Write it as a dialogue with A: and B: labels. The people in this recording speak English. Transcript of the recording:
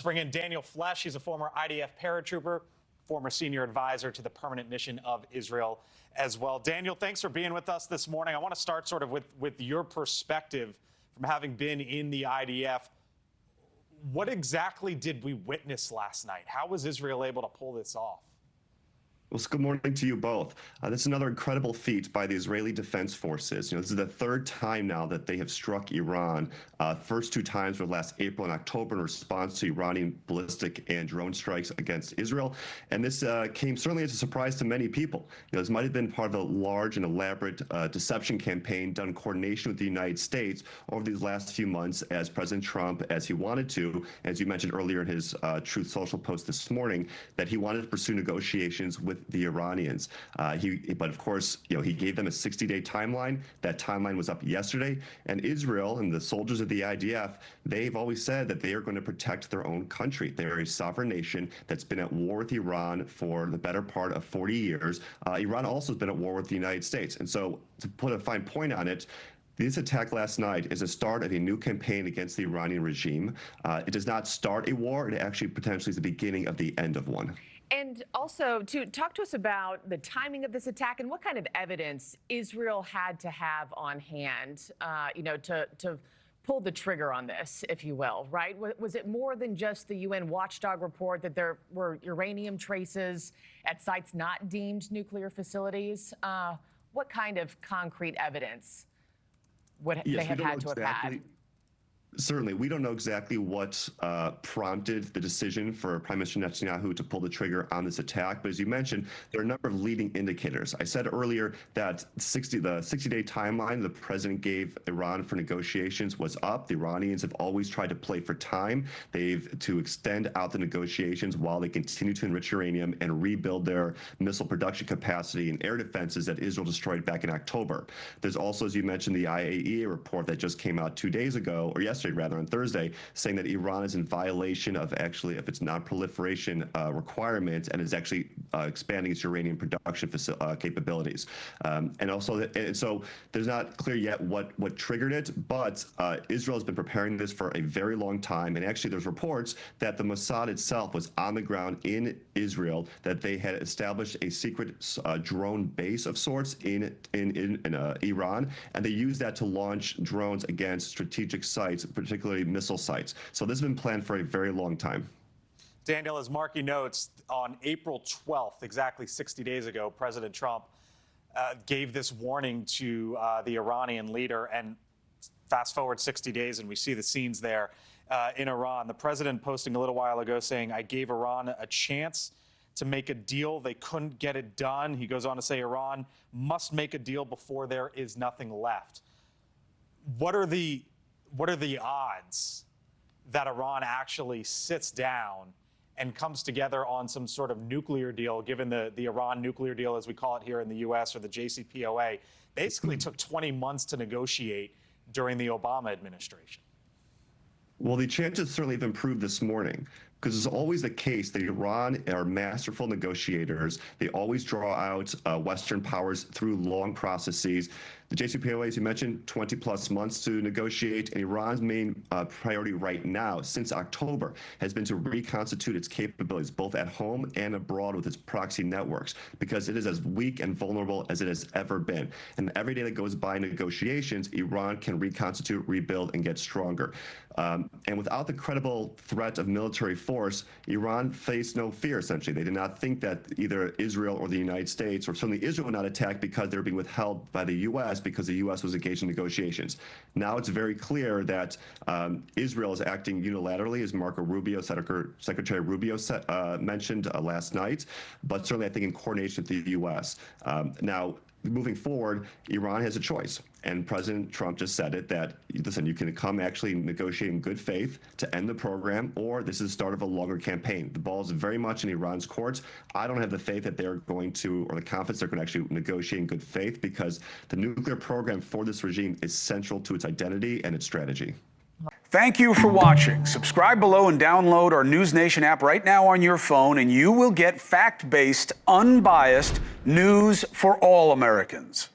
A: bring in Daniel Flesch. He's a former IDF paratrooper, former senior advisor to the permanent mission of Israel as well. Daniel, thanks for being with us this morning. I want to start sort of with your perspective from having been in the IDF. What exactly did we witness last night? How was Israel able to pull this off?
B: Well, good morning to you both. This is another incredible feat by the Israeli Defense Forces. This is the third time now that they have struck Iran. First two times were last April and October in response to Iranian ballistic and drone strikes against Israel. And this came certainly as a surprise to many people. This might have been part of a large and elaborate deception campaign done in coordination with the United States over these last few months as President Trump, as he wanted to, as you mentioned earlier in his Truth Social post this morning, that he wanted to pursue negotiations with the Iranians. But of course, he gave them a 60-day timeline. That timeline was up yesterday. And Israel and the soldiers of the IDF, they've always said that they are going to protect their own country. They are a sovereign nation that's been at war with Iran for the better part of 40 years. Iran also has been at war with the United States. And so to put a fine point on it, this attack last night is a start of a new campaign against the Iranian regime. It does not start a war. It actually potentially is the beginning of the end of one.
C: And also, to talk to us about the timing of this attack and what kind of evidence Israel had to have on hand, to pull the trigger on this, if you will, right? Was it more than just the UN watchdog report that there were uranium traces at sites not deemed nuclear facilities? What kind of concrete evidence would they have had to have had?
B: Certainly, we don't know exactly what prompted the decision for Prime Minister Netanyahu to pull the trigger on this attack. But as you mentioned, there are a number of leading indicators. I said earlier that the 60-day timeline the president gave Iran for negotiations was up. The Iranians have always tried to play for time. To extend out the negotiations while they continue to enrich uranium and rebuild their missile production capacity and air defenses that Israel destroyed back in October. There's also, as you mentioned, the IAEA report that just came out 2 days ago, or yesterday, rather, on Thursday, saying that Iran is in violation of its non-proliferation requirements and is actually expanding its uranium production capabilities. So there's not clear yet what triggered it, but Israel has been preparing this for a very long time. And actually, there's reports that the Mossad itself was on the ground in Israel, that they had established a secret drone base of sorts in Iran, and they used that to launch drones against strategic sites, particularly missile sites. So this has been planned for a very long time.
A: Daniel, as Markie notes, on April 12th, exactly 60 days ago, President Trump gave this warning to the Iranian leader. And fast forward 60 days, and we see the scenes there in Iran. The president posting a little while ago saying, "I gave Iran a chance to make a deal. They couldn't get it done." He goes on to say, "Iran must make a deal before there is nothing left." What are the odds that Iran actually sits down and comes together on some sort of nuclear deal, given the Iran nuclear deal, as we call it here in the U.S., or the JCPOA, basically took 20 months to negotiate during the Obama administration?
B: Well, the chances certainly have improved this morning, because it's always the case that Iran are masterful negotiators. They always draw out Western powers through long processes. The JCPOA, as you mentioned, 20-plus months to negotiate. And Iran's main priority right now, since October, has been to reconstitute its capabilities, both at home and abroad with its proxy networks, because it is as weak and vulnerable as it has ever been. And every day that goes by in negotiations, Iran can reconstitute, rebuild, and get stronger. And without the credible threat of military force, Iran faced no fear, essentially. They did not think that either Israel or the United States, or certainly Israel, would not attack because they were being withheld by the U.S. because the U.S. was engaged in negotiations. Now it's very clear that Israel is acting unilaterally, as Marco Rubio, Secretary Rubio mentioned last night, but certainly I think in coordination with the U.S. Now, moving forward, Iran has a choice. And President Trump just said it, that, listen, you can come actually negotiate in good faith to end the program, or this is the start of a longer campaign. The ball is very much in Iran's courts. I don't have the faith that they're going to, or the confidence they're going to actually negotiate in good faith, because the nuclear program for this regime is central to its identity and its strategy.
D: Thank you for watching. Subscribe below and download our NewsNation app right now on your phone, and you will get fact-based, unbiased news for all Americans.